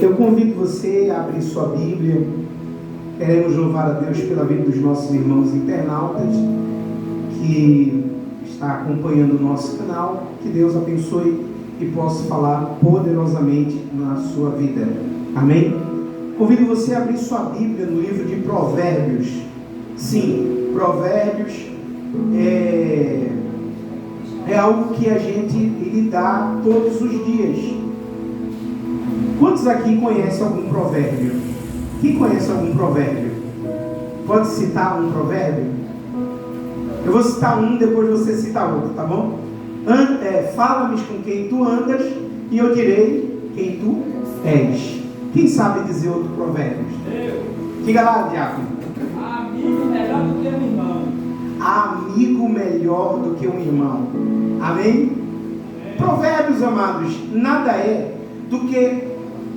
Eu convido você a abrir sua Bíblia. Queremos louvar a Deus pela vida dos nossos irmãos internautas que está acompanhando o nosso canal. Que Deus abençoe e possa falar poderosamente na sua vida. Amém? Convido você a abrir sua Bíblia no livro de Provérbios. Sim, Provérbios é algo que a gente lidar todos os dias. Quantos aqui conhecem algum provérbio? Quem conhece algum provérbio? Pode citar um provérbio? Eu vou citar um, depois você cita outro, tá bom? Fala-me com quem tu andas e eu direi quem tu és. Quem sabe dizer outro provérbio? Diga lá, diácono. Amigo melhor do que um irmão. Amigo melhor do que um irmão. Amém? Provérbios, amados, nada é do que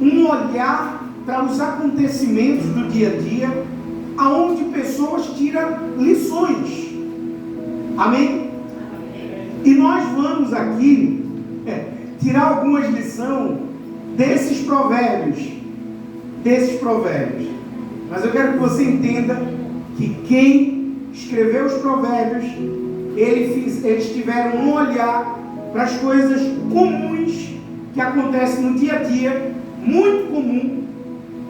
um olhar para os acontecimentos do dia a dia, aonde pessoas tiram lições. Amém? E nós vamos aqui tirar algumas lições desses provérbios. Mas eu quero que você entenda que quem escreveu os provérbios, eles tiveram um olhar para as coisas comuns que acontecem no dia a dia, muito comum,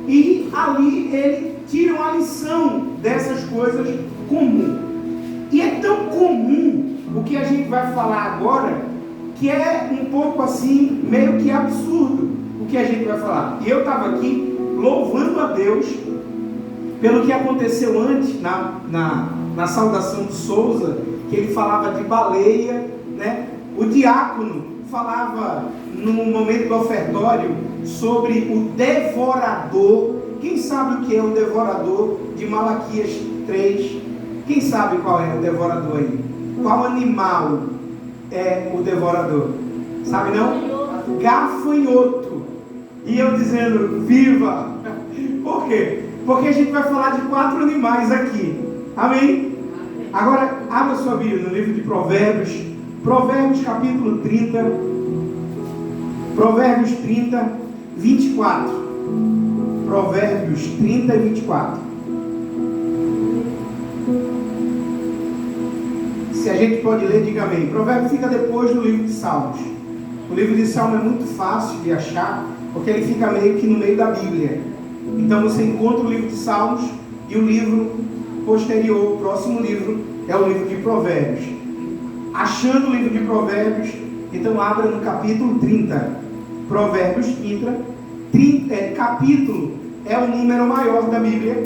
e ali ele tira uma lição dessas coisas comuns. E é tão comum o que a gente vai falar agora, que é um pouco assim, meio que absurdo o que a gente vai falar. E eu estava aqui louvando a Deus pelo que aconteceu antes na saudação de Souza, que ele falava de baleia, né? O diácono falava no momento do ofertório sobre o devorador. Quem sabe o que é o devorador de Malaquias 3? Quem sabe qual é o devorador aí? Qual animal é o devorador? Sabe não? Gafanhoto. E eu dizendo, viva! Por quê? Porque a gente vai falar de 4 animais aqui. Amém? Agora, abra sua Bíblia no livro de Provérbios. Provérbios capítulo 30. Provérbios 30, 24. Provérbios 30 e 24. Se a gente pode ler, diga amém. Provérbio fica depois do livro de Salmos. O livro de Salmos é muito fácil de achar, porque ele fica meio que no meio da Bíblia. Então você encontra o livro de Salmos e o livro posterior, o próximo livro, é o livro de Provérbios. Achando o livro de Provérbios, então abra no capítulo 30. Provérbios 30, capítulo é o número maior da Bíblia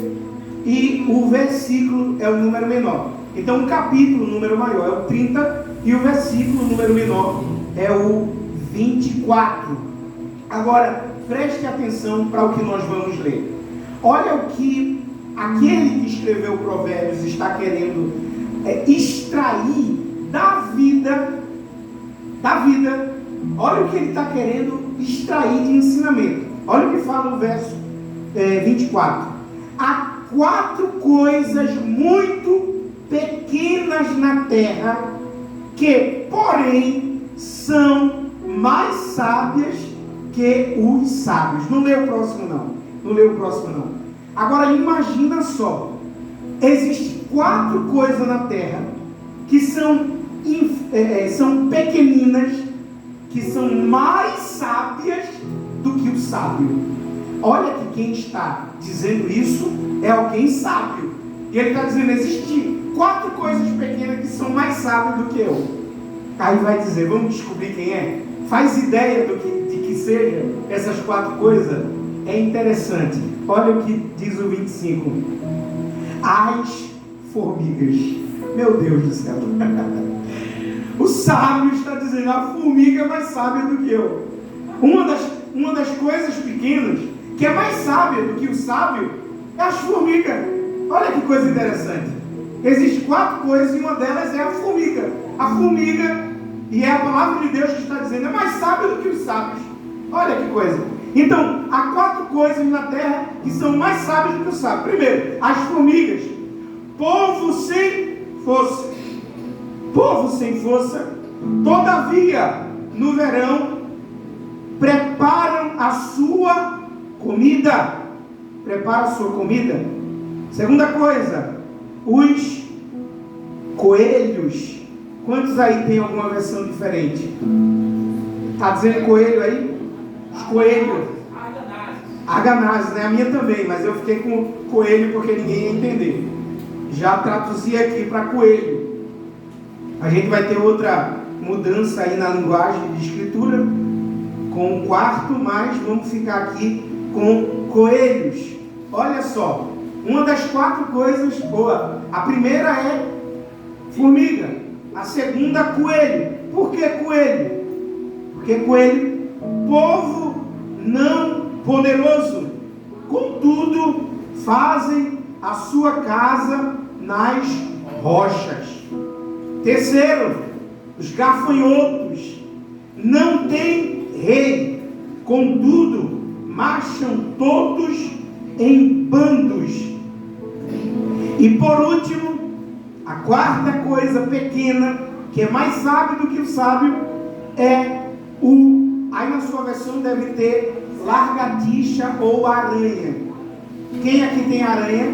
e o versículo é o número menor. Então o capítulo, o número maior é o 30 e o versículo, o número menor é o 24. Agora, preste atenção para o que nós vamos ler. Olha o que aquele que escreveu Provérbios está querendo extrair da vida. Olha o que ele está querendo extrair de ensinamento. Olha o que fala no verso 24. Há 4 coisas muito pequenas na terra, que, porém, são mais sábias que os sábios. Não lê o próximo não. Agora imagina só. Existem 4 coisas na terra que são pequeninas, que são mais sábias do que o sábio. Olha que quem está dizendo isso é alguém sábio. E ele está dizendo, existem 4 coisas pequenas que são mais sábias do que eu. Aí vai dizer, vamos descobrir quem é? Faz ideia de que seja essas 4 coisas? É interessante. Olha o que diz o 25. As formigas. Meu Deus do céu. O sábio está dizendo, a formiga é mais sábia do que eu. Uma das coisas pequenas que é mais sábia do que o sábio é as formigas. Olha que coisa interessante. Existem 4 coisas e uma delas é a formiga. A formiga, e é a palavra de Deus que está dizendo, é mais sábia do que os sábios. Olha que coisa. Então, há 4 coisas na terra que são mais sábias do que os sábios. Primeiro, as formigas. Povo sem força, todavia, no verão, preparam a sua comida. Prepara a sua comida. Segunda coisa, os coelhos. Quantos aí tem alguma versão diferente? Está dizendo coelho aí? Os coelhos. Aganazes, né? A minha também, mas eu fiquei com coelho porque ninguém ia entender. Já traduzi aqui para coelho. A gente vai ter outra mudança aí na linguagem de escritura, com o quarto, mas vamos ficar aqui com coelhos. Olha só, uma das 4 coisas boa. A primeira é formiga, a segunda coelho. Por que coelho? Porque coelho, povo não poderoso, contudo fazem a sua casa nas rochas. Terceiro, os gafanhotos não têm rei, contudo marcham todos em bandos. E por último, a 4ª coisa pequena, que é mais sábio do que o sábio, é aí na sua versão deve ter largatixa ou aranha. Quem aqui tem aranha?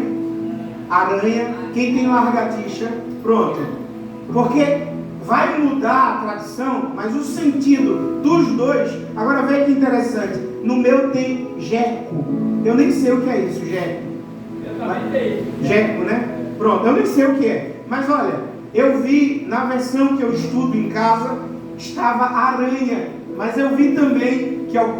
Aranha. Quem tem largatixa? Pronto. Porque vai mudar a tradição, mas o sentido dos dois. Agora veja que interessante. No meu tem jeco. Eu nem sei o que é isso, jeco. Eu também tenho. Jeco, né? Pronto, eu nem sei o que é. Mas olha, eu vi na versão que eu estudo em casa, estava aranha. Mas eu vi também que eu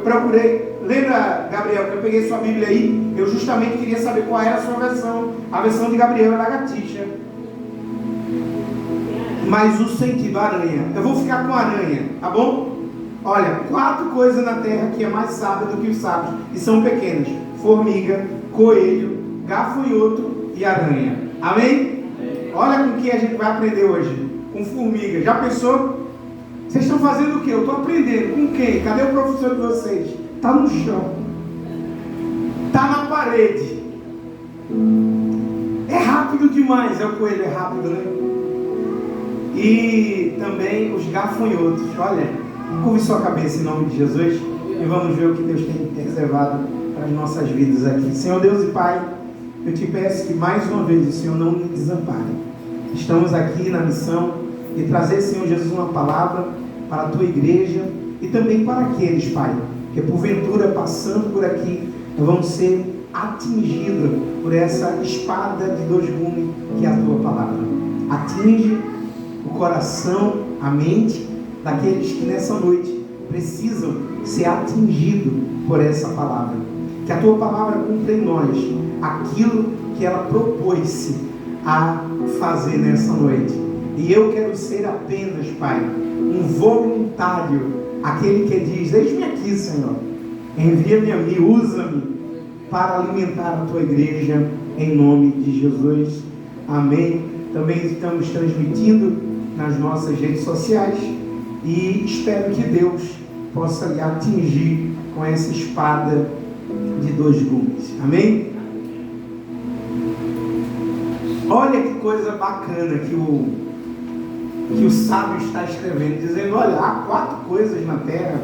procurei. Lembra, Gabriel, que eu peguei sua Bíblia aí? Eu justamente queria saber qual era a sua versão. A versão de Gabriel é lagartixa. Mas o sentido, aranha. Eu vou ficar com aranha, tá bom? Olha, 4 coisas na terra que é mais sábia do que os sábios. E são pequenas. Formiga, coelho, gafanhoto e aranha. Amém? Olha com o que a gente vai aprender hoje. Com formiga. Já pensou? Vocês estão fazendo o quê? Eu estou aprendendo. Com quem? Cadê o professor de vocês? Está no chão. Está na parede. É rápido demais. O coelho é rápido, né? E também os gafanhotos. Olha, curve sua cabeça em nome de Jesus e vamos ver o que Deus tem reservado para as nossas vidas aqui. Senhor Deus e Pai, eu te peço que mais uma vez o Senhor não me desampare. Estamos aqui na missão de trazer, Senhor Jesus, uma palavra para a tua igreja e também para aqueles, Pai, que porventura passando por aqui vão ser atingidos por essa espada de 2 gumes que é a tua palavra. Atinge o coração, a mente daqueles que nessa noite precisam ser atingidos por essa palavra. Que a tua palavra cumpra em nós aquilo que ela propôs-se a fazer nessa noite. E eu quero ser apenas, Pai, um voluntário, aquele que diz: eis-me aqui, Senhor, envia-me a mim, usa-me para alimentar a tua igreja, em nome de Jesus. Amém. Também estamos transmitindo nas nossas redes sociais e espero que Deus possa lhe atingir com essa espada de 2 gumes. Amém? Olha que coisa bacana que o sábio está escrevendo, dizendo: olha, há 4 coisas na terra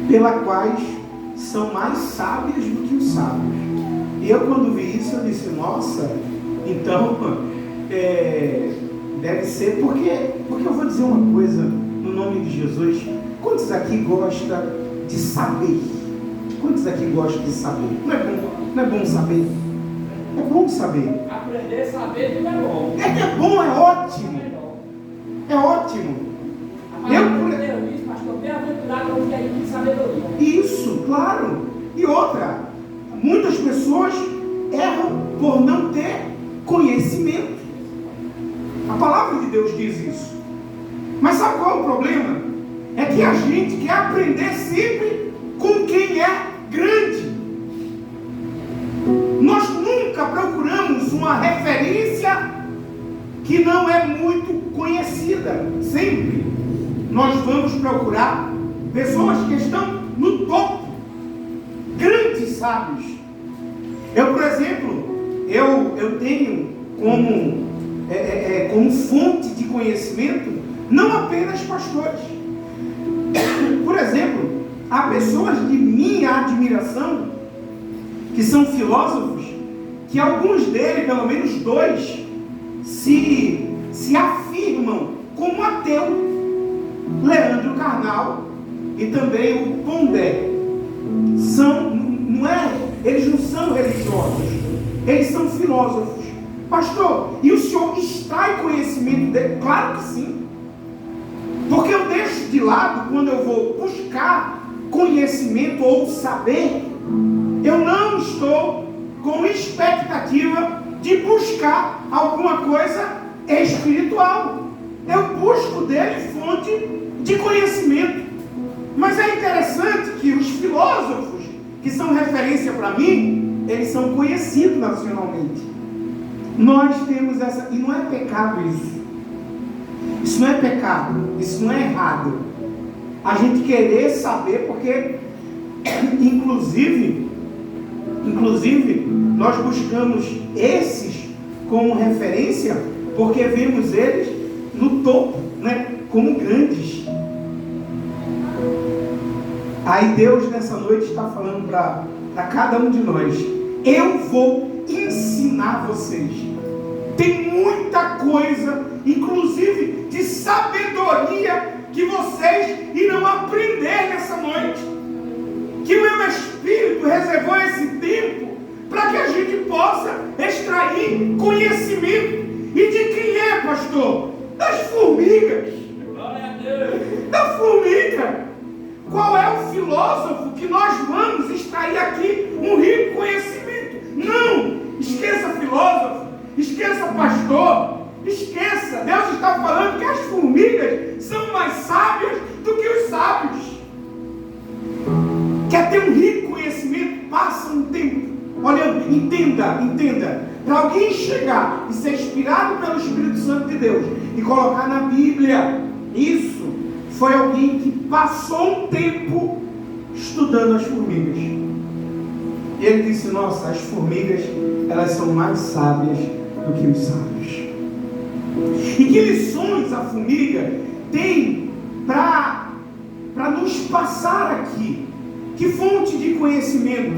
pelas quais são mais sábias do que os sábios. E eu, quando vi isso, eu disse: nossa, então deve ser, porque eu vou dizer uma coisa no nome de Jesus. Quantos aqui gostam de saber? Quantos aqui gostam de saber? Não é bom saber? É bom saber. Aprender a saber não é bom. É bom, é ótimo. É ótimo. Pastor, bem-aventurado é o que tem sabedoria. Isso, claro. E outra, muitas pessoas erram por não ter conhecimento. A palavra de Deus diz isso. Mas sabe qual é o problema? É que a gente quer aprender sempre com quem é grande. Nós nunca procuramos uma referência que não é muito conhecida. Sempre nós vamos procurar pessoas que estão no topo, grandes sábios. Eu, por exemplo, eu tenho como fonte de conhecimento não apenas pastores. Por exemplo, há pessoas de minha admiração, que são filósofos, que alguns deles, pelo menos dois, se afirmam como ateu. Leandro Carnal e também o Pondé. Eles não são religiosos, eles são filósofos. Pastor, e o senhor extrai conhecimento dele? Claro que sim. Porque eu deixo de lado, quando eu vou buscar conhecimento ou saber, eu não estou com expectativa de buscar alguma coisa espiritual. Eu busco dele fonte de conhecimento. Mas é interessante que os filósofos, que são referência para mim, eles são conhecidos nacionalmente. Nós temos essa, e não é pecado isso. Isso não é pecado, isso não é errado. A gente querer saber, porque inclusive nós buscamos esses como referência, porque vemos eles no topo, né, como grandes. Aí Deus nessa noite está falando para cada um de nós: eu vou ensinar vocês. Tem muita coisa, inclusive de sabedoria, que vocês irão aprender nessa noite. Que o meu Espírito reservou esse tempo para que a gente possa extrair conhecimento. E de quem é, pastor? Das formigas. Glória a Deus. Da formiga. Qual é o filósofo que nós vamos extrair aqui um rico conhecimento? Não! Esqueça filósofo, esqueça pastor, esqueça. Deus está falando que as formigas são mais sábias do que os sábios. Quer ter um rico conhecimento? Passa um tempo. Olha, entenda. Para alguém chegar e ser inspirado pelo Espírito Santo de Deus e colocar na Bíblia, isso foi alguém que passou um tempo estudando as formigas. E ele disse: nossa, as formigas, elas são mais sábias do que os sábios. E que lições a formiga tem para nos passar aqui? Que fonte de conhecimento?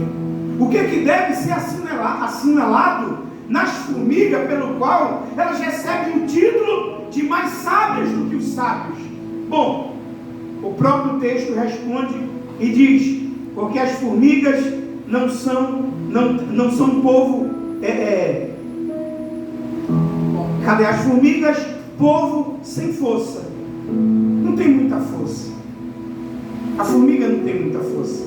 O que deve ser assinalado nas formigas, pelo qual elas recebem o título de mais sábias do que os sábios? Bom, o próprio texto responde e diz: porque as formigas não são povo. Cadê as formigas? Povo sem força. Não tem muita força. A formiga não tem muita força.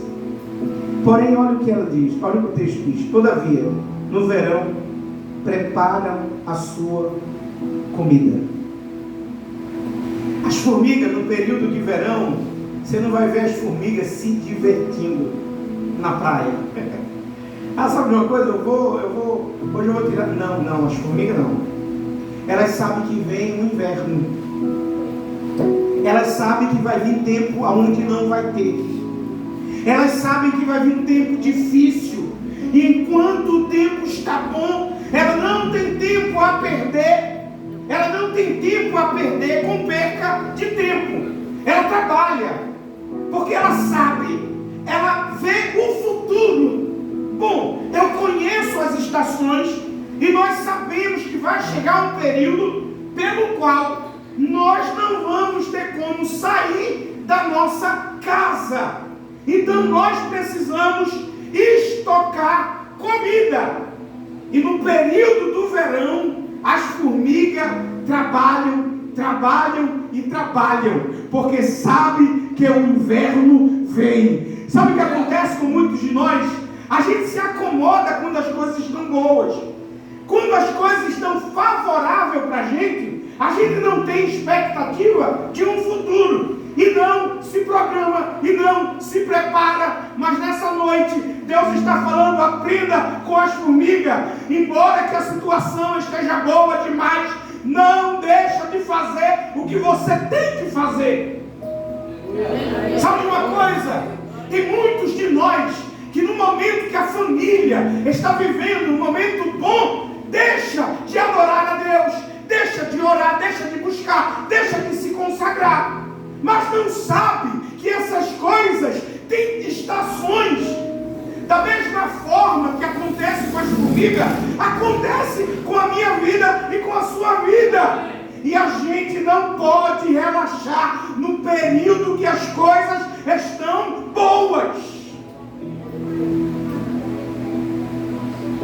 Porém, olha o que ela diz, olha o que o texto diz: todavia, no verão, preparam a sua comida. As formigas, no período de verão, você não vai ver as formigas se divertindo na praia. Ah, sabe de uma coisa? Hoje eu vou tirar. Não, as formigas não. Elas sabem que vem o inverno. Elas sabem que vai vir tempo onde não vai ter. Elas sabem que vai vir um tempo difícil. E enquanto o tempo está bom, ela não tem tempo a perder. Ela não tem tempo a perder com perca de tempo. Ela trabalha, porque ela sabe, ela vê o futuro. Bom, eu conheço as estações e nós sabemos que vai chegar um período pelo qual nós não vamos ter como sair da nossa casa. Então nós precisamos estocar comida. E no período do verão, as formigas trabalham, porque sabe que o inverno vem. Sabe o que acontece com muitos de nós? A gente se acomoda quando as coisas estão boas. Quando as coisas estão favoráveis para a gente não tem expectativa de um futuro. E não se programa, e não se prepara. Mas nessa noite, Deus está falando: aprenda com as formigas. Embora que a situação esteja boa demais, não deixa de fazer o que você tem que fazer. Sabe uma coisa? Tem muitos de nós que no momento que a família está vivendo um momento bom, deixa de adorar a Deus, deixa de orar, deixa de buscar, deixa de se consagrar. Mas não sabe que essas coisas tem estações. Da mesma forma que acontece com as formigas, acontece com a minha vida e com a sua vida. E a gente não pode relaxar no período que as coisas estão boas.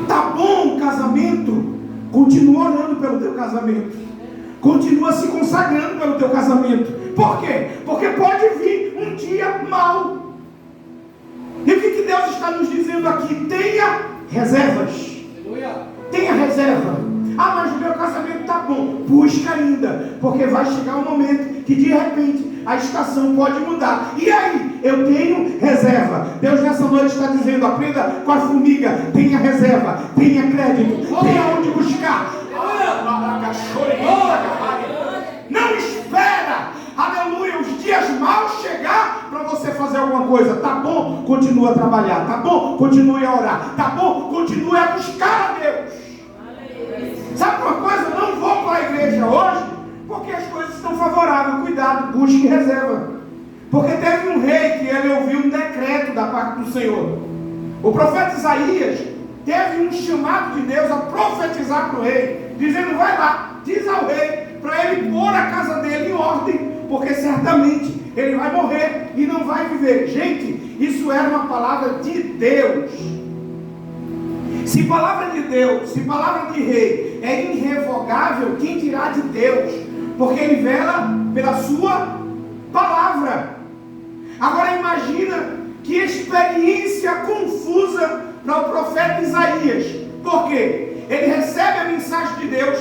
Tá bom o casamento? Continua orando pelo teu casamento. Continua se consagrando pelo teu casamento. Por quê? Porque pode vir um dia mau. E o que Deus está nos dizendo aqui? Tenha reservas. Tenha reserva. Ah, mas o meu casamento está bom. Busca ainda, porque vai chegar um momento que de repente a estação pode mudar. E aí? Eu tenho reserva. Deus nessa noite está dizendo: aprenda com a formiga. Tenha reserva, tenha crédito, tenha onde buscar. Não espera, aleluia, os dias maus chegar para você fazer alguma coisa. Tá bom? Continua a trabalhar. Tá bom? Continue a orar. Tá bom? Continue a buscar a Deus. Sabe uma coisa? Eu não vou para a igreja hoje porque as coisas estão favoráveis. Cuidado, busque reserva. Porque teve um rei que ele ouviu um decreto da parte do Senhor. O profeta Isaías teve um chamado de Deus a profetizar para o rei, dizendo: vai lá, diz ao rei para ele pôr a casa dele em ordem, porque certamente ele vai morrer e não vai viver. Gente, isso era uma palavra de Deus. Se palavra de Deus, se palavra de rei é irrevogável, quem dirá de Deus? Porque ele vela pela sua palavra. Agora imagina que experiência confusa para o profeta Isaías. Por quê? Ele recebe a mensagem de Deus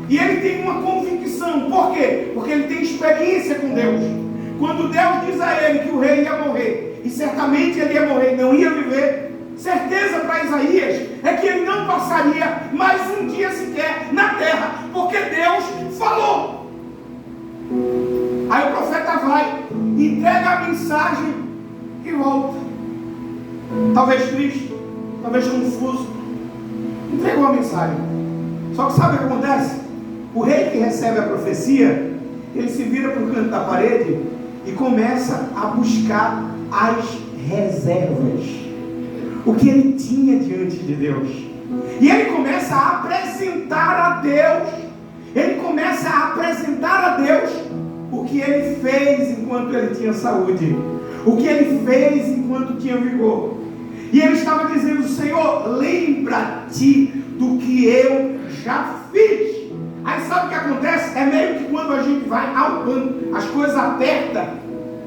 e ele tem uma convicção. Por quê? Porque ele tem experiência com Deus. Quando Deus diz a ele que o rei ia morrer, e certamente ele ia morrer, não ia viver, certeza para Isaías é que ele não passaria mais um dia sequer na terra, porque Deus falou. Aí o profeta vai, entrega a mensagem e volta. Talvez triste, talvez confuso. Entregou a mensagem. Só que sabe o que acontece? O rei que recebe a profecia, ele se vira para o canto da parede e começa a buscar as reservas. O que ele tinha diante de Deus. E ele começa a apresentar a Deus. Ele começa a apresentar a Deus o que ele fez enquanto ele tinha saúde. O que ele fez enquanto tinha vigor. E ele estava dizendo: Senhor, lembra-te do que eu já fiz. Aí sabe o que acontece? É meio que quando a gente vai ao banco, as coisas apertam,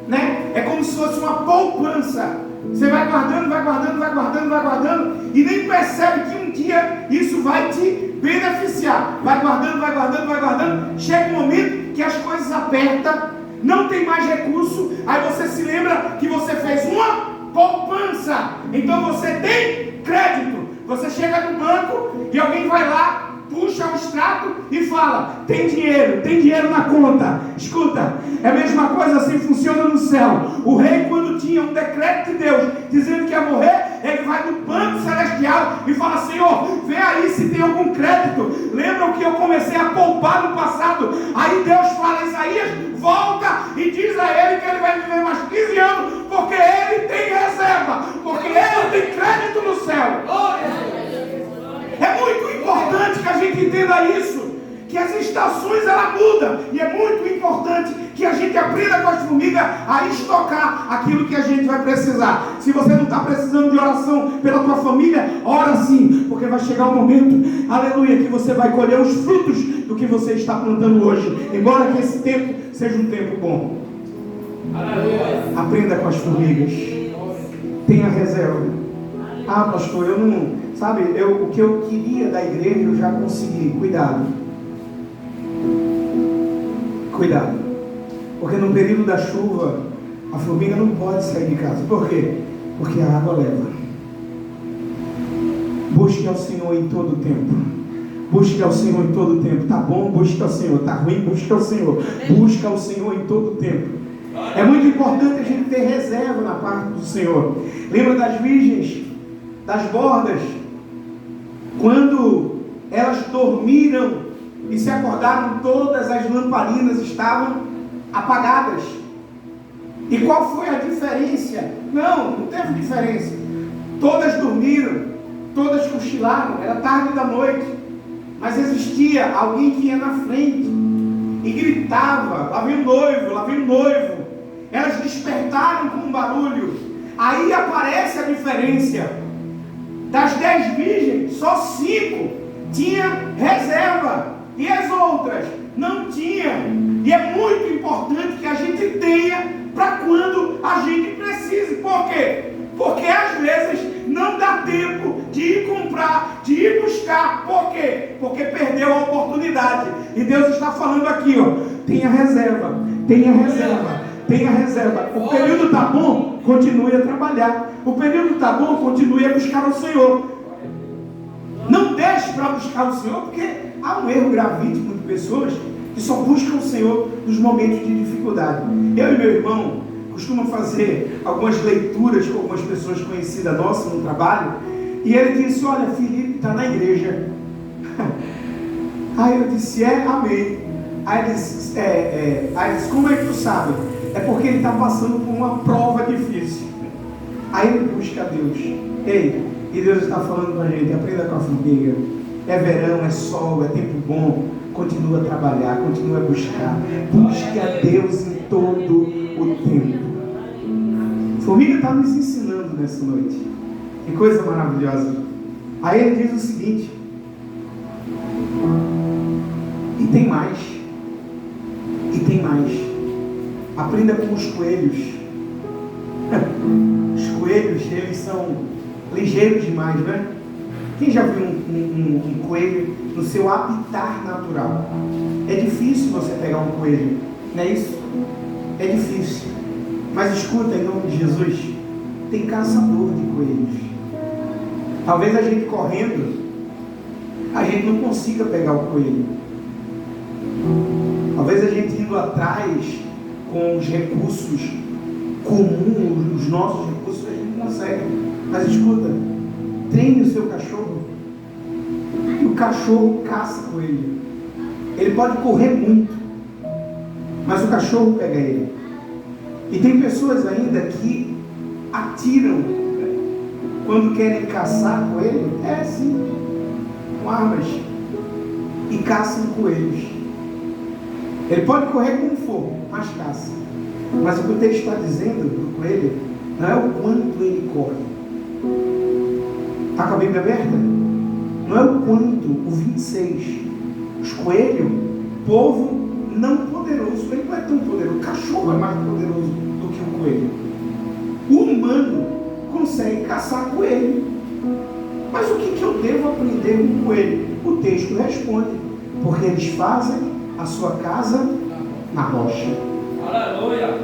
né? É como se fosse uma poupança. Você vai guardando, vai guardando, vai guardando, vai guardando, e nem percebe que um dia isso vai te beneficiar. Vai guardando, vai guardando, vai guardando. Chega um momento que as coisas apertam, não tem mais recurso. Aí você se lembra que você fez uma poupança. Então você tem crédito. Você chega no banco e alguém vai lá, puxa o extrato e fala: tem dinheiro na conta. Escuta, é a mesma coisa assim, funciona no céu. O rei, quando tinha um decreto de Deus dizendo que ia morrer, ele vai no banco celestial e fala: Senhor, vê aí se tem algum crédito. Lembram que eu comecei a poupar no passado? Aí Deus fala a Isaías: volta e diz a ele que ele vai viver mais 15 anos, porque ele tem reserva, porque ele tem crédito no céu. É muito importante que a gente entenda isso, que as estações ela mudam, e é muito importante que a gente aprenda com as formigas a estocar aquilo que a gente vai precisar. Se você não está precisando de oração pela tua família, ora sim, porque vai chegar um momento, aleluia, que você vai colher os frutos do que você está plantando hoje, embora que esse tempo seja um tempo bom. Aprenda com as formigas, tenha reserva. Ah, pastor, eu não... Sabe, o que eu queria da igreja eu já consegui. Cuidado. Cuidado. Porque no período da chuva, a formiga não pode sair de casa. Por quê? Porque a água leva. Busque ao Senhor em todo o tempo. Busque ao Senhor em todo o tempo. Tá bom? Busque ao Senhor. Tá ruim? Busque ao Senhor. Busque ao Senhor em todo o tempo. É muito importante a gente ter reserva na parte do Senhor. Lembra das virgens, das bordas? Quando elas dormiram e se acordaram, todas as lamparinas estavam apagadas. E qual foi a diferença? Não teve diferença. Todas dormiram, todas cochilaram, era tarde da noite. Mas existia alguém que ia na frente e gritava: lá vem o noivo, lá vem o noivo. Elas despertaram com um barulho. Aí aparece a diferença. Das 10 virgens, só 5 tinha reserva e as outras não tinham. E é muito importante que a gente tenha para quando a gente precise. Por quê? Porque às vezes não dá tempo de ir comprar, de ir buscar. Por quê? Porque perdeu a oportunidade. E Deus está falando aqui, ó, tenha reserva, tenha reserva, tenha reserva. O período está bom, continue a trabalhar. O período está bom, continue a buscar o Senhor. Não deixe para buscar o Senhor, porque há um erro gravíssimo de pessoas que só buscam o Senhor nos momentos de dificuldade. Eu e meu irmão costumamos fazer algumas leituras com algumas pessoas conhecidas nossas no trabalho, e ele disse: olha, Felipe está na igreja. Aí eu disse: amém. Aí ele disse, como é que tu sabe? É porque ele está passando por uma prova difícil. Aí ele busca a Deus. Ei, e Deus está falando com a gente: aprenda com a formiga. É verão, é sol, é tempo bom. Continua a trabalhar, continua a buscar. Busque a Deus em todo o tempo. A formiga está nos ensinando nessa noite. Que coisa maravilhosa. Aí ele diz o seguinte: e tem mais. E tem mais. Aprenda com os coelhos. Os coelhos, eles são ligeiros demais, né? Quem já viu um coelho no seu habitat natural? É difícil você pegar um coelho, não é isso? É difícil. Mas escuta, em nome de Jesus, tem caçador de coelhos. Talvez a gente correndo, a gente não consiga pegar o coelho. Talvez a gente indo atrás com os recursos comuns, os nossos recursos, a gente não consegue. Mas escuta, treine o seu cachorro, e o cachorro caça coelho. Ele pode correr muito, mas o cachorro pega ele. E tem pessoas ainda que atiram quando querem caçar coelho, assim, com armas, e caçam coelhos. Ele pode correr como for, mas caça. Mas o que o texto está dizendo do coelho não é o quanto ele corre. Está com a Bíblia aberta? Não é o quanto, o 26. Os coelhos, povo não poderoso. Ele não é tão poderoso. O cachorro é mais poderoso do que o coelho. O humano consegue caçar coelho. Mas o que eu devo aprender com o coelho? O texto responde: porque eles fazem a sua casa na rocha. Aleluia!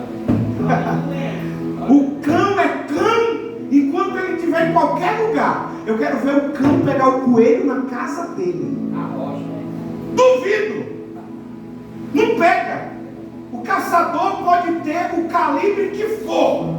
O cão é cão enquanto ele estiver em qualquer lugar. Eu quero ver o cão pegar o coelho na casa dele. Na rocha. Duvido. Não pega. O caçador pode ter o calibre que for.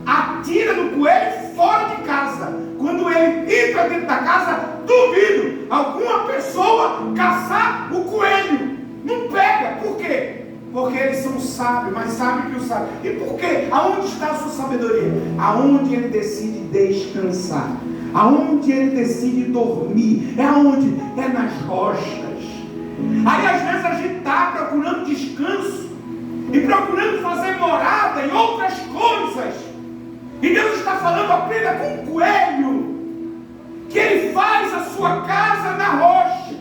Atira no coelho fora de casa. Quando ele entra dentro da casa, duvido alguma pessoa caçar o coelho. Não pega. Por quê? Porque eles são sábios, mas sabem que o sábio. E por quê? Aonde está a sua sabedoria? Aonde ele decide descansar. Aonde ele decide dormir. É aonde? É nas rochas. Aí às vezes a gente está procurando descanso e procurando fazer morada em outras coisas. E Deus está falando: aprenda com o coelho, que ele faz a sua casa na rocha.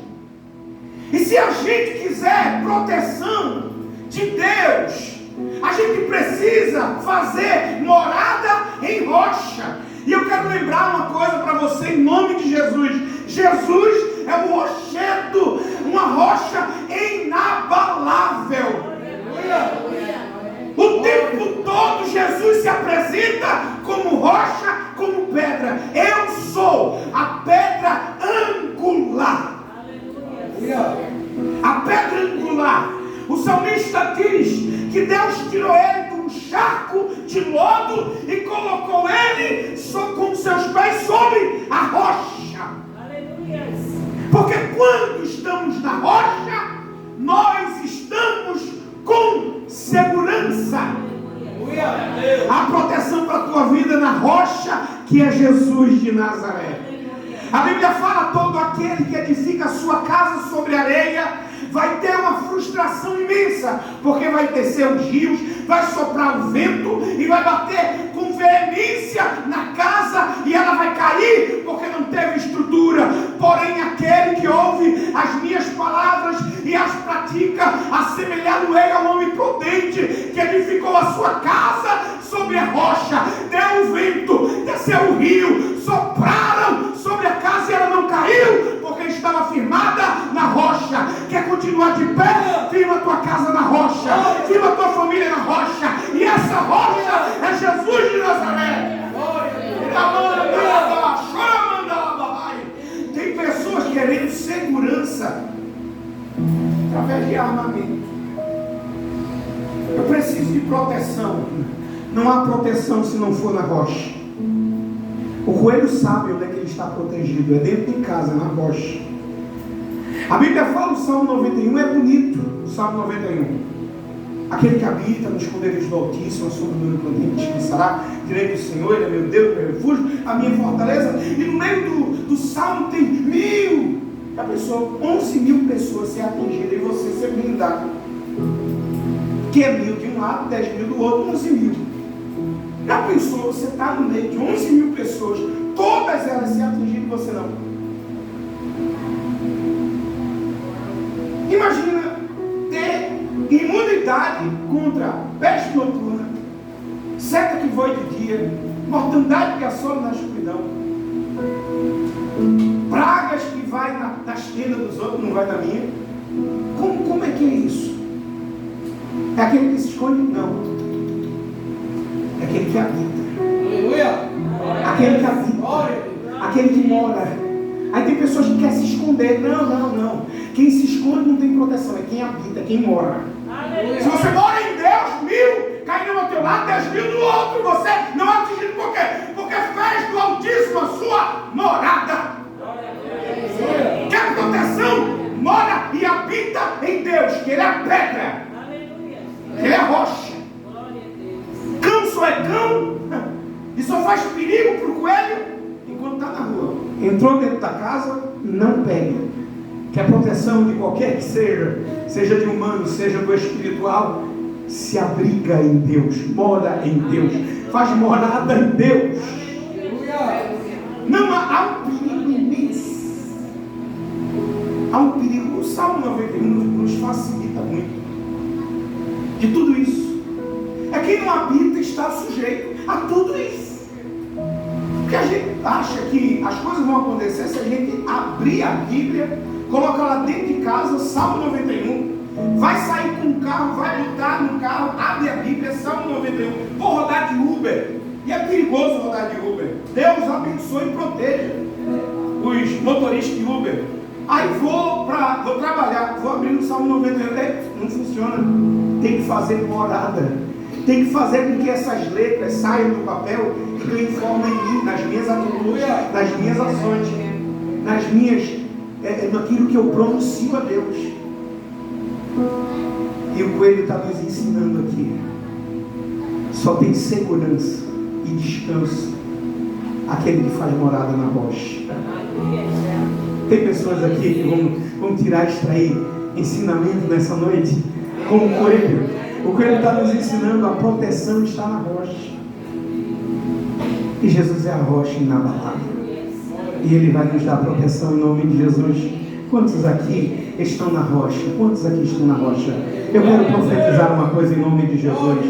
E se a gente quiser proteção de Deus, a gente precisa fazer morada em rocha. E eu quero lembrar uma coisa para você em nome de Jesus. Jesus é um rochedo, uma rocha inabalável. O tempo todo Jesus se apresenta como rocha, como pedra. Eu sou a pedra angular. A pedra angular. O salmista diz que Deus tirou ele de um charco de lodo e colocou ele com seus pés sobre a rocha. Porque quando estamos na rocha, nós estamos com segurança. Jesus de Nazaré. A Bíblia fala: todo aquele que edifica a sua casa sobre areia vai ter uma frustração imensa, porque vai descer os rios, vai soprar o vento e vai bater com veemência na casa e ela vai cair, porque não teve estrutura. Porém, aquele que ouve as minhas palavras e as pratica, assemelhado-ei ao homem prudente que edificou a sua casa sobre a rocha. Deu o vento, desceu o rio, sopraram sobre a casa e ela não caiu, porque estava firmada na rocha. Quer continuar de pé? Firma a tua casa na rocha, firma a tua família na rocha, e essa rocha é Jesus de Nazaré. Tem pessoas querendo segurança através de armamento. Eu preciso de proteção. Não há proteção se não for na rocha. O coelho sabe onde é que ele está protegido. É dentro de casa, na rocha. A Bíblia fala, o Salmo 91 é bonito. O Salmo 91. Aquele que habita no esconderijo do Altíssimo, a sombra do Onipotente descansará. Direi do Senhor, Ele é meu Deus, meu refúgio, a minha fortaleza. E no meio do Salmo tem 1000. A pessoa, 11.000 pessoas ser atingidas e você ser blindado. Que é 1000 de um lado, 10.000 do outro, 11.000. Já pensou, você está no meio de 11.000 pessoas, todas elas se atingindo e você não? Imagina ter imunidade contra peste noturna, seta que voa de dia, mortandade que assola na escuridão, pragas que vai nas tendas dos outros, não vai na minha. Como é que é isso? É aquele que se esconde? Não. É aquele que habita. Aleluia. Aquele que habita. Aquele que mora. Aí tem pessoas que querem se esconder. Não. Quem se esconde não tem proteção. É quem habita, é quem mora. Aleluia. Se você mora em Deus, 1000 caindo ao teu lado, 10.000 do outro. Você não é atingido por quê? Porque fez do Altíssimo a sua morada. Quer proteção? Mora e habita em Deus, que Ele é a pedra. Que Ele é a rocha. Cão só é cão e só faz perigo para o coelho enquanto está na rua. Entrou dentro da casa, não pega. Que a proteção de qualquer que seja de humano, seja do espiritual, se abriga em Deus, mora em Deus, faz morada em Deus. Não há um perigo imenso. Há um perigo. O Salmo 91 nos facilita muito de tudo isso. É quem não habita está sujeito a tudo isso. Porque a gente acha que as coisas vão acontecer se a gente abrir a Bíblia, colocar lá dentro de casa, Salmo 91, vai sair com o carro, vai botar no carro, abre a Bíblia, Salmo 91, vou rodar de Uber. E é perigoso rodar de Uber. Deus abençoe e proteja os motoristas de Uber. Aí vou trabalhar, vou abrir no Salmo 91, não funciona. Tem que fazer morada. Tem que fazer com que essas letras saiam do papel e ganhem forma em mim, nas minhas atitudes, nas minhas ações, naquilo que eu pronuncio a Deus. E o coelho está nos ensinando aqui. Só tem segurança e descanso aquele que faz morada na rocha. Tem pessoas aqui que vão extrair ensinamento nessa noite, como o coelho. O coelho está nos ensinando, a proteção está na rocha. E Jesus é a rocha inabalável. E Ele vai nos dar proteção em nome de Jesus. Quantos aqui estão na rocha? Quantos aqui estão na rocha? Eu quero profetizar uma coisa em nome de Jesus.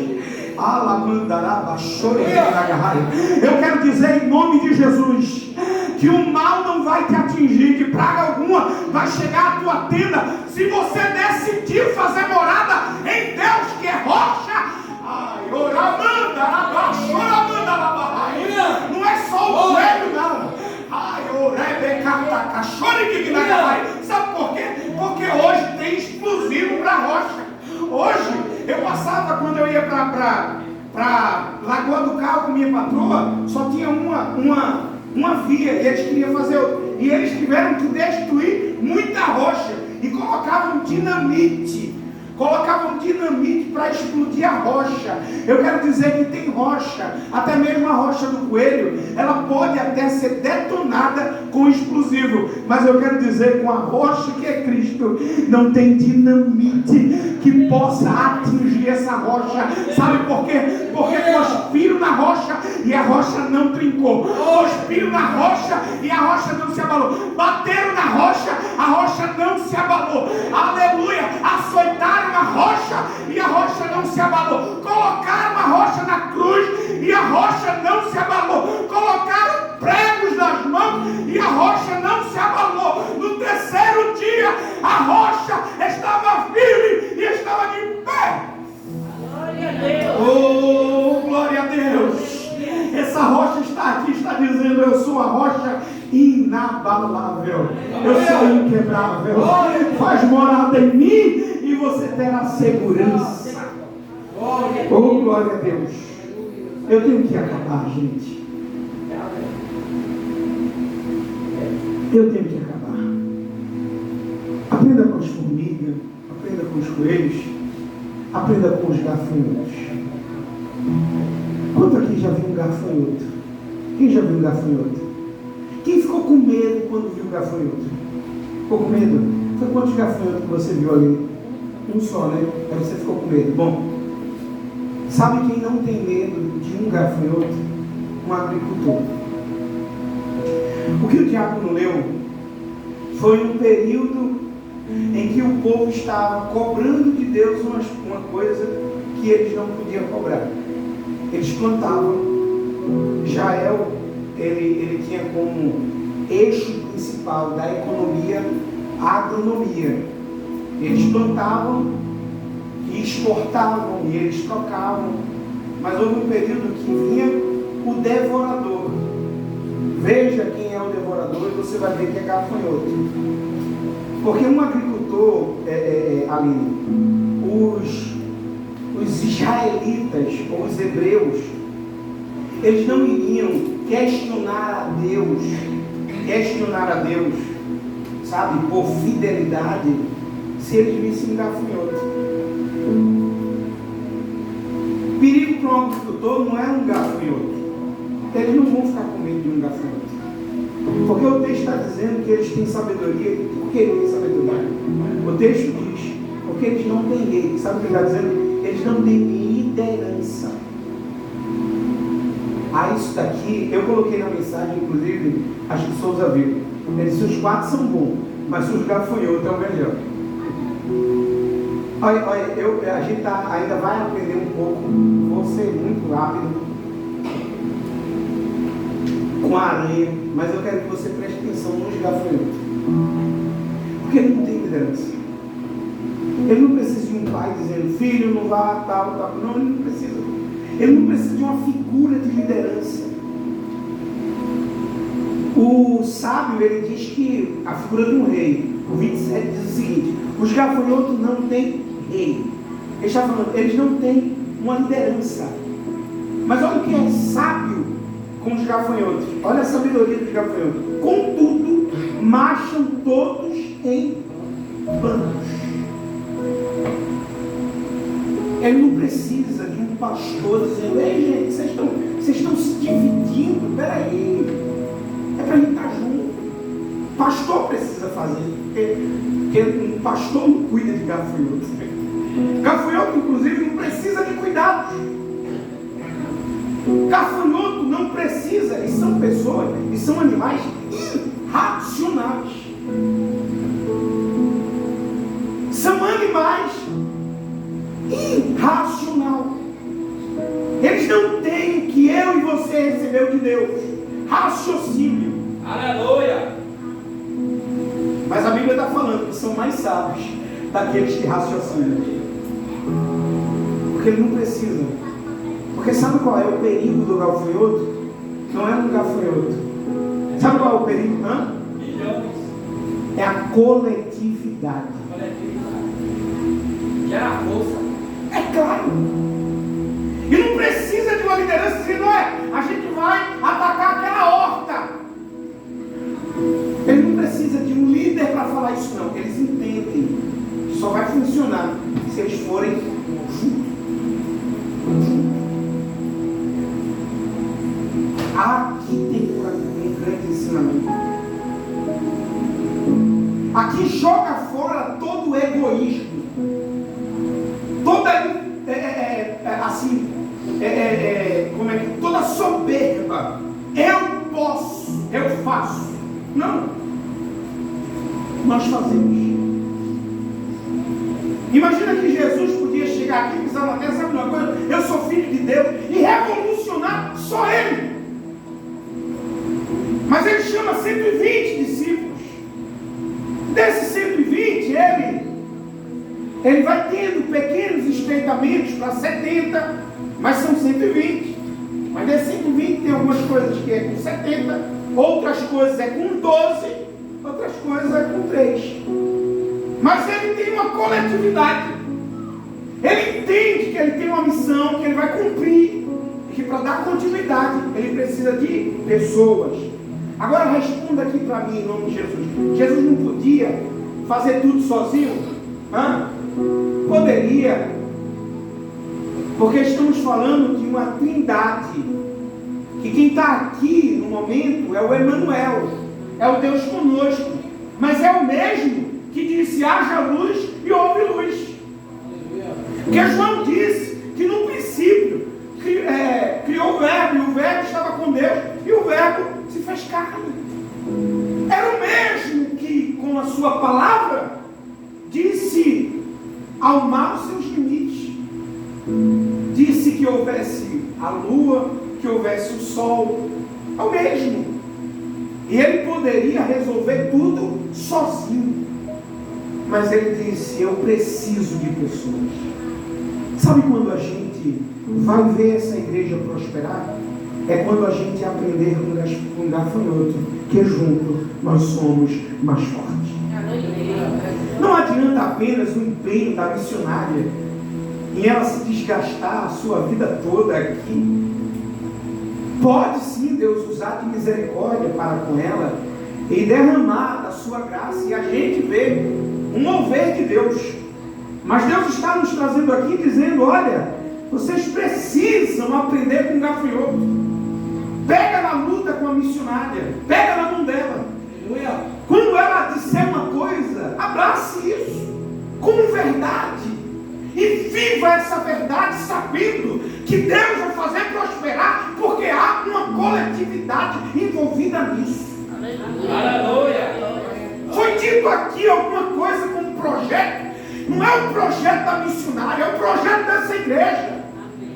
Eu quero dizer em nome de Jesus que o mal não vai te atingir, que praga alguma vai chegar à tua tenda, se você decidir fazer morada em Deus, que é rocha. Não é só o coelho, não. Sabe por quê? Porque hoje tem explosivo para a rocha. Hoje eu passava, quando eu ia para Lagoa do Carro com minha patroa, só tinha uma via, e eles queriam fazer outra. E eles tiveram que destruir muita rocha e colocavam dinamite colocavam dinamite para explodir a rocha. Eu quero dizer que tem rocha, até mesmo a rocha do coelho, ela pode até ser detonada com explosivo, mas eu quero dizer, com a rocha que é Cristo, não tem dinamite que possa atingir essa rocha. Sabe por quê? Porque cuspiram na rocha e a rocha não trincou, cuspiram na rocha e a rocha não se abalou, bateram na rocha, a rocha não se abalou, aleluia, açoitaram a rocha e a rocha não se abalou, colocaram a rocha na cruz e a rocha não se abalou, colocaram pregos nas mãos e a rocha não se abalou. No terceiro dia a rocha estava firme e estava de pé. Glória a Deus. Oh, glória a Deus. Essa rocha está aqui, está dizendo: eu sou a rocha inabalável, eu sou inquebrável, faz morada em mim e você terá segurança. Oh, glória a Deus. Eu tenho que acabar, gente. Eu tenho que acabar. Aprenda com as formigas, aprenda com os coelhos, aprenda com os gafanhotos. Quanto aqui já viu um gafanhoto? Quem já viu um gafanhoto? Quem ficou com medo quando viu um gafanhoto? Ficou com medo? Foi quantos gafanhotos que você viu ali? Um só, né? Aí você ficou com medo. Bom, sabe quem não tem medo de um gafanhoto? Um agricultor. O que o diácono leu foi um período em que o povo estava cobrando de Deus uma coisa que eles não podiam cobrar. Eles plantavam. Israel, ele tinha como eixo principal da economia a agronomia. Eles plantavam e exportavam e eles trocavam. Mas houve um período que vinha o devorador. Veja quem é o devorador e você vai ver que é gafanhoto. Porque um agricultor, Aline, os israelitas ou os hebreus, eles não iriam questionar a Deus, sabe, por fidelidade, se eles vissem um gafanhoto. Perigo para um agricultor não é um gafanhoto. Eles não vão ficar com medo de um gafanhoto. Porque o texto está dizendo que eles têm sabedoria. Por que eles têm sabedoria? O texto diz, porque eles não têm lei. Sabe o que ele está dizendo? Eles não têm liderança. Isso daqui, eu coloquei na mensagem, inclusive, acho que Souza viu. Ele disse: os quatro são bons, mas os gafanhotos é o melhor. Olha, a gente ainda vai aprender um pouco. Vou ser muito rápido com a aranha, mas eu quero que você preste atenção nos gafanhotos. Porque ele não tem liderança. Ele não precisa de um pai dizendo: filho, não vá, tal. Não, ele não precisa. Ele não precisa de uma figura de liderança. O sábio, ele diz que a figura de um rei, o 27 diz o seguinte: os gafanhotos não têm rei. Ele está falando, eles não têm uma liderança. Mas olha o que é sábio com os gafanhotos. Olha a sabedoria dos gafanhotos. Contudo, marcham todos em bandos. Ele não precisa de um pastor dizendo: ei, gente, vocês estão se dividindo, peraí, é para a gente estar junto. Pastor precisa fazer, porque um pastor não cuida de gafanhoto. Gafanhoto, inclusive, não precisa de cuidados. Gafanhoto não precisa, e são pessoas, e são animais irracionais. São animais irracional. Eles não têm o que eu e você recebeu de Deus: raciocínio. Aleluia. Mas a Bíblia está falando que são mais sábios daqueles que raciocinam. Porque eles não precisam. Porque sabe qual é o perigo do gafanhoto? Não é um gafanhoto. Sabe qual é o perigo? Milhões. É a coletividade. Gera força. É claro. E não precisa de uma liderança dizendo: a gente vai atacar aquela horta. Ele não precisa de um líder para falar isso, não. Eles entendem que só vai funcionar se eles forem juntos. Aqui tem um grande ensinamento. Aqui joga fora todo o egoísmo, toda toda soberba. Eu posso, eu faço. Não, nós fazemos. Imagina que Jesus podia chegar aqui e pisar na terra, sabe uma coisa? Eu sou filho de Deus, e revolucionar só Ele. Mas Ele chama 120 discípulos. Desses 120, Ele vai tendo pequenos estreitamentos para 70, mas são 120. Mas desses 120 tem algumas coisas que é com 70, outras coisas é com 12, outras coisas é com 3. Mas Ele tem uma coletividade. Ele entende que Ele tem uma missão, que Ele vai cumprir, e que para dar continuidade, Ele precisa de pessoas. Agora responda aqui para mim em nome de Jesus. Jesus não podia fazer tudo sozinho? Poderia. Porque estamos falando de uma trindade. Que quem está aqui no momento é o Emanuel. É o Deus conosco. Mas é o mesmo que disse: haja luz e houve luz. Porque João disse que no princípio criou o verbo, e o verbo estava com Deus, e o verbo se fez carne. Era o mesmo que com a sua palavra disse ao mar os seus limites. Disse que houvesse a lua, que houvesse o sol. É o mesmo. E Ele poderia resolver tudo sozinho. Mas Ele disse: eu preciso de pessoas. Sabe quando a gente vai ver essa igreja prosperar? É quando a gente aprender com gafanhoto, que junto nós somos mais fortes. Não adianta apenas o empenho da missionária em ela se desgastar a sua vida toda aqui. Pode sim Deus usar de misericórdia para com ela e derramar da sua graça, e a gente vê um mover de Deus. Mas Deus está nos trazendo aqui dizendo: olha, vocês precisam aprender com o gafanhoto. Pega na luta com a missionária, pega na mão dela. Quando ela disser uma coisa, abrace isso como verdade e viva essa verdade sabendo que Deus vai fazer prosperar, porque há uma coletividade envolvida nisso. Aleluia. Foi dito aqui alguma coisa como um projeto. Não é o projeto da missionária, é o projeto dessa igreja.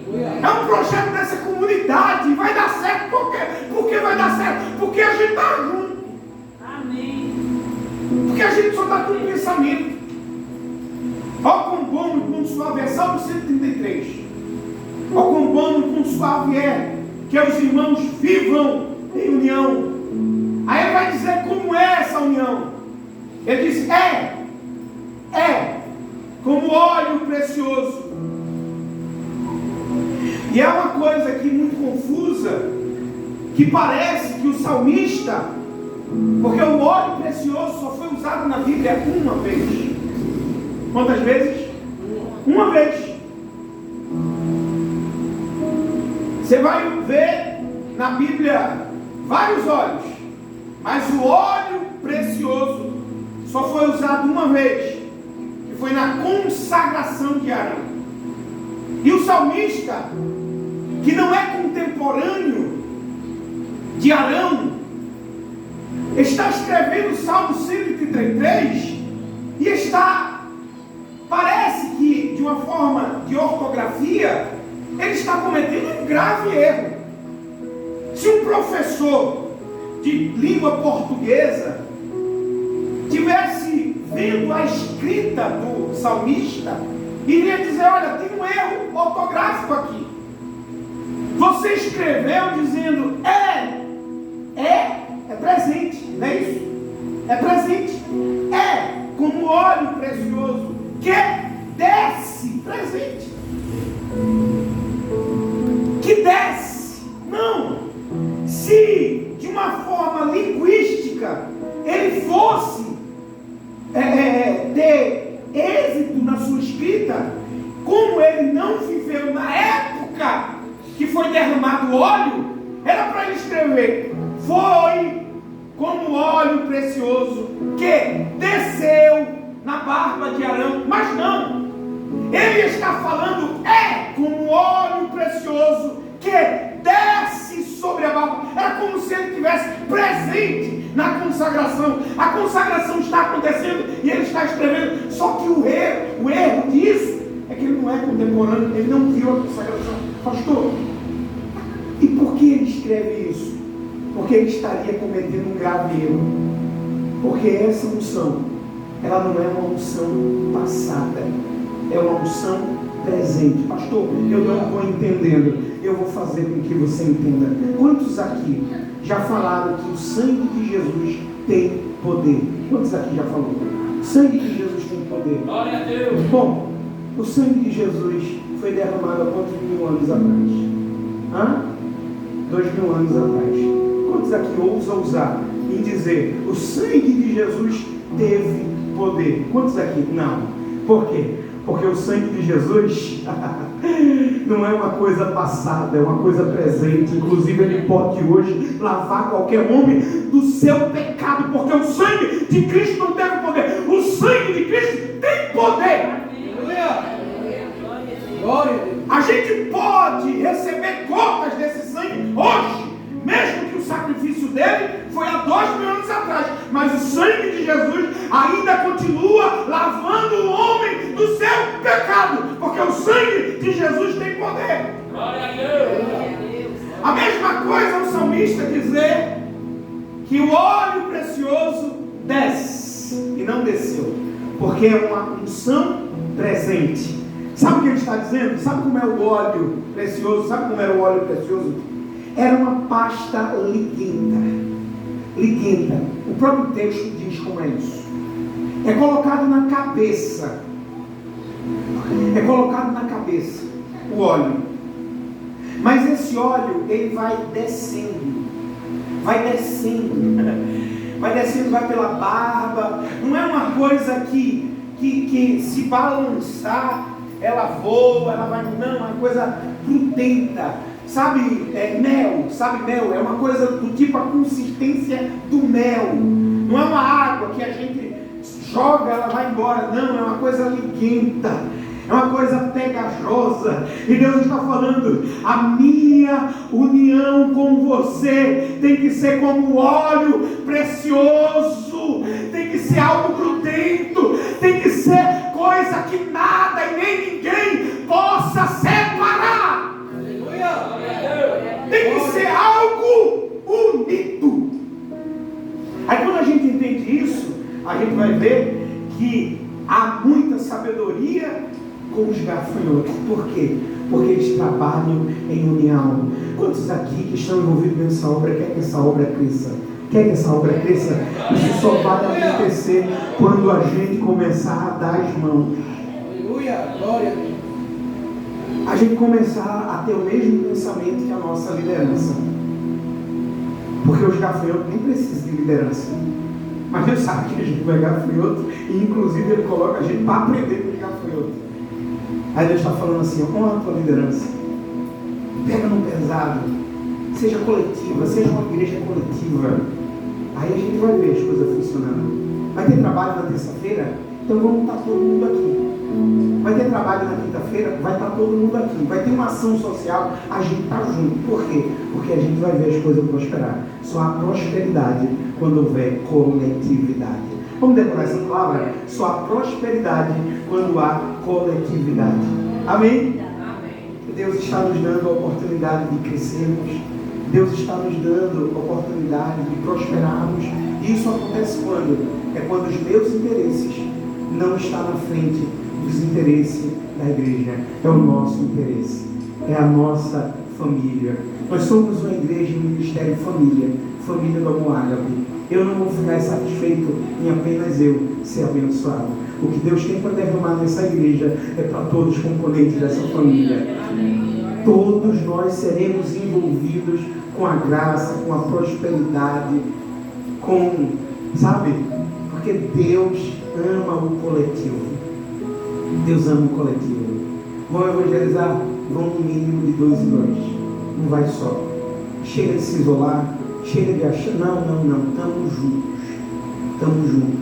É um projeto dessa comunidade. Vai dar certo. Por quê? Porque vai dar certo. Porque a gente está junto. Amém. Porque a gente só está com um pensamento. Ó quão bom e quão suave é. Salmo 133. Ó quão bom e quão suave é que os irmãos vivam em união. Aí ele vai dizer como é essa união. Ele diz: é como óleo precioso. E é uma coisa aqui muito confusa, que parece que o salmista, porque o óleo precioso só foi usado na Bíblia uma vez. Quantas vezes? Uma vez. Você vai ver na Bíblia vários óleos, mas o óleo precioso só foi usado uma vez, que foi na consagração de Arão. E o salmista, que não é contemporâneo de Arão, está escrevendo o Salmo 133 e parece que de uma forma de ortografia, ele está cometendo um grave erro. Se um professor de língua portuguesa tivesse vendo a escrita do salmista, iria dizer: olha, tem um erro ortográfico aqui. Você escreveu dizendo é presente, não é isso? É presente. É como óleo precioso que desce, presente. Que desce. Não. Se de uma forma linguística ele fosse ter êxito na sua escrita, precioso que desceu na barba de Arão, mas não. Ele está falando como óleo precioso que desce sobre a barba. Era como se ele estivesse presente na consagração. A consagração está acontecendo e ele está escrevendo. Só que o erro disso é que ele não é contemporâneo, ele não criou a consagração. Pastor, e por que ele escreve isso? Porque ele estaria cometendo um grave erro. Porque essa unção, ela não é uma unção passada, é uma unção presente. Pastor, eu não estou entendendo. Eu vou fazer com que você entenda. Quantos aqui já falaram que o sangue de Jesus tem poder? Quantos aqui já falaram? O sangue de Jesus tem poder. Glória a Deus. Bom, o sangue de Jesus foi derramado há quantos mil anos atrás? 2000 anos atrás. Quantos aqui ousam usar em dizer o sangue de Jesus teve poder? Quantos aqui? Não. Por quê? Porque o sangue de Jesus não é uma coisa passada, é uma coisa presente. Inclusive ele pode hoje lavar qualquer homem do seu pecado, porque o sangue de Cristo não teve poder. O sangue de Cristo tem poder. A gente pode receber gotas desse sangue hoje, mesmo que o sacrifício dele foi há 2000 anos atrás, mas o sangue de Jesus ainda continua lavando o homem do seu pecado, porque o sangue de Jesus tem poder. Glória a Deus. A mesma coisa o salmista dizer que o óleo precioso desce e não desceu, porque é uma unção presente. Sabe o que ele está dizendo? Sabe como é o óleo precioso? Sabe como era o óleo precioso? Era uma pasta liguenta. Liguenta. O próprio texto diz como é isso. É colocado na cabeça. É colocado na cabeça o óleo. Mas esse óleo, ele vai descendo. Vai descendo. Vai descendo, vai pela barba. Não é uma coisa que se balançar, ela voa, ela vai. Não, é uma coisa grudenta. Sabe mel? Sabe mel? É uma coisa do tipo a consistência do mel. Não é uma água que a gente joga, ela vai embora. Não, é uma coisa liguenta. É uma coisa pegajosa. E Deus está falando: a minha união com você tem que ser como óleo precioso. Tem que ser algo grudento. Tem que ser coisa que nada e nem ninguém possa separar. Tem que ser algo unido. Aí quando a gente entende isso, a gente vai ver que há muita sabedoria com os gafanhotos. Por quê? Porque eles trabalham em união. Quantos aqui que estão envolvidos nessa obra querem que essa obra cresça? Quer que essa obra cresça? Isso só vai acontecer quando a gente começar a dar as mãos. Aleluia, glória a Deus. A gente começar a ter o mesmo pensamento que a nossa liderança. Porque os gafanhotos nem precisam de liderança. Mas Deus sabe que a gente não é gafanhoto. E inclusive Ele coloca a gente para aprender de gafanhoto. Aí Deus está falando assim: honra a tua liderança. Pega no pesado. Seja coletiva. Seja uma igreja coletiva. Aí a gente vai ver as coisas funcionando. Vai ter trabalho na terça-feira? Então vamos estar todo mundo aqui. Vai ter trabalho na quinta-feira? Vai estar todo mundo aqui. Vai ter uma ação social? A gente está junto. Por quê? Porque a gente vai ver as coisas prosperar. Só há prosperidade quando houver coletividade. Vamos decorar essa palavra? Só há prosperidade quando há coletividade. Amém? Deus está nos dando a oportunidade de crescermos. Deus está nos dando a oportunidade de prosperarmos. E isso acontece quando? É quando os meus interesses não estão na frente dos interesses da igreja. É o nosso interesse. É a nossa família. Nós somos uma igreja, um ministério família. Família do Amor Ágape. Eu não vou ficar satisfeito em apenas eu ser abençoado. O que Deus tem para derramar nessa igreja é para todos os componentes dessa família. Todos nós seremos envolvidos com a graça, com a prosperidade, com, sabe? Porque Deus ama o coletivo. Deus ama o coletivo. Vão evangelizar? Vão no mínimo de 2 em 2. Não vai só. Chega de se isolar, chega de achar, não, estamos juntos. Estamos juntos.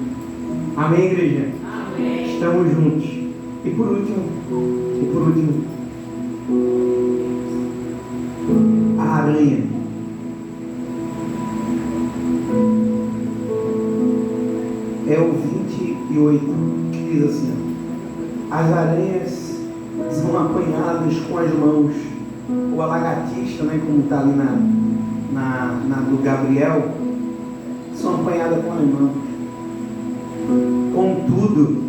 Amém, igreja? Amém. Estamos juntos. E por último, a aranha. É o 28, que diz assim: as aranhas são apanhadas com as mãos, ou a lagartixa, né, como está ali na do Gabriel, são apanhadas com as mãos. Contudo,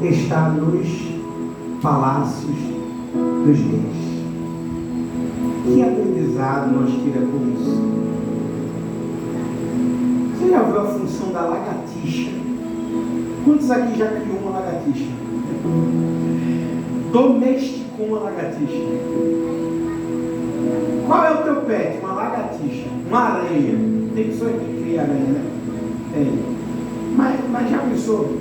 está nos palácios dos reis. Que aprendizado nós tiramos com isso? Você já viu a função da lagartixa? Quantos aqui já criou uma lagartixa? Domesticou uma lagartixa. Qual é o teu pet? Uma lagartixa, uma aranha. Tem pessoa que cria aranha, né? Tem. Mas já pensou?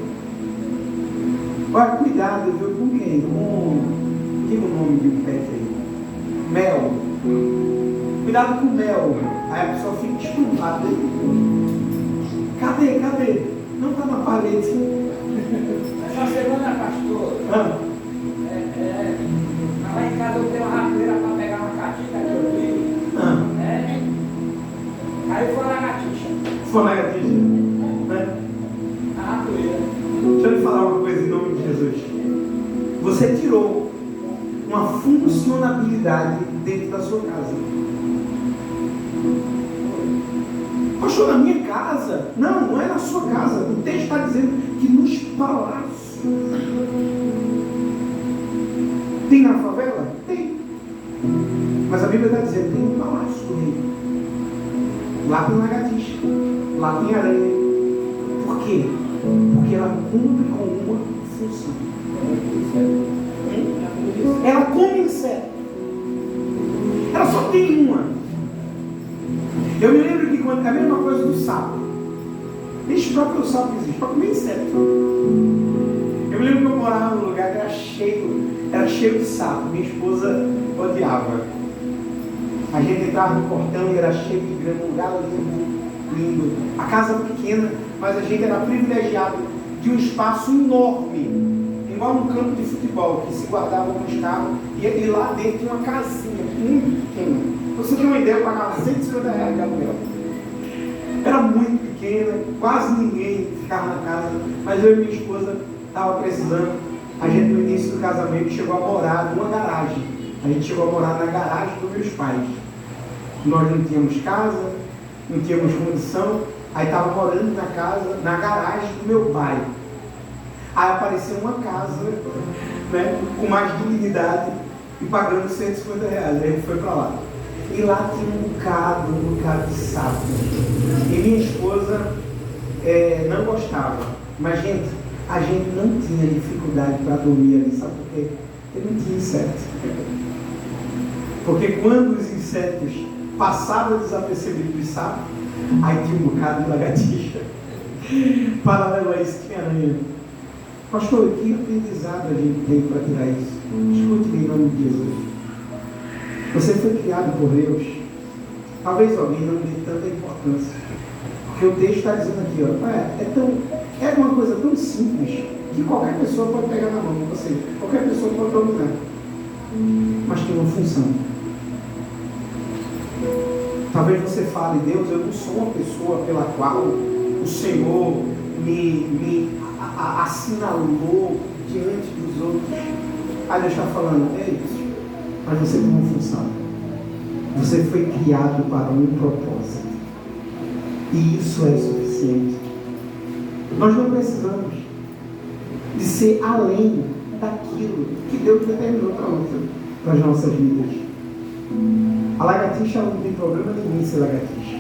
Olha, cuidado, viu? Com quem? Quem é o nome de um pet aí? Mel. Cuidado com o mel. Aí a pessoa fica espantada. Cadê? Não está na parede. Essa semana, pastor, lá em casa eu tenho uma rasteira para pegar uma catita que eu vi. Aí foi a lagartixa. Foi a lagartixa. A ratoeira. Deixa eu lhe falar uma coisa em nome de Jesus. Você tirou uma funcionabilidade dentro da sua casa. Pastor, na minha casa? Não é na sua casa. O texto está dizendo que nos palácios. Tem na favela? Tem. Mas a Bíblia está dizendo que tem um palácio do rei. Lá tem lagartixa. Lá tem aranha. Por quê? Porque ela cumpre com uma função. Ela come inseto. Ela só tem uma. Eu me lembro que quando é a mesma coisa do sapo. Esse próprio sapo existe para comer inseto. Eu me lembro que eu morava num lugar que era cheio de sapo. Minha esposa odiava. A gente entrava no portão e era cheio de grama, um lugar lindo. A casa pequena, mas a gente era privilegiado de um espaço enorme, igual um campo de futebol, que se guardava com carros, e lá dentro tinha uma casinha muito pequena. Você tem uma ideia, eu pagava R$150 de aluguel. Era muito pequena, quase ninguém ficava na casa, mas eu e minha esposa estava precisando. A gente no início do casamento chegou a morar numa garagem. A gente chegou a morar na garagem dos meus pais. Nós não tínhamos casa, não tínhamos condição, aí estava morando na casa, na garagem do meu pai. Aí apareceu uma casa, né, com mais dignidade e pagando R$150. Aí a gente foi para lá. E lá tinha um bocado de sapo. E minha esposa não gostava. Mas, gente, a gente não tinha dificuldade para dormir ali. Sabe por quê? Porque não tinha inseto. Porque quando os insetos passavam desapercebidos de sapo, aí tinha um bocado de lagartixa. Paralelo a isso, tinha aranha. Pastor, que aprendizado a gente tem para tirar isso? Escute em nome de Jesus. Você foi criado por Deus. Talvez alguém não dê tanta importância. Porque o texto está dizendo aqui, ó, é uma coisa tão simples que qualquer pessoa pode pegar na mão de você. Qualquer pessoa pode dominar. Mas tem uma função. Talvez você fale, Deus, eu não sou uma pessoa pela qual o Senhor me assinalou diante dos outros. Aí Deus está falando, é isso. Mas você tem uma função. Você foi criado para um propósito. E isso é suficiente. Nós não precisamos de ser além daquilo que Deus determinou para as nossas vidas. A lagartixa não tem problema nenhum em ser lagartixa.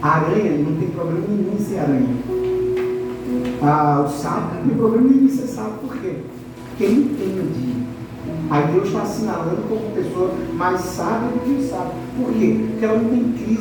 A aranha não tem problema nenhum em ser aranha. O sapo não tem problema nenhum em ser sapo. Por quê? Porque ele entende. Aí Deus está assinalando como pessoa mais sábia do que o sábio. Por quê? Porque ela não tem crise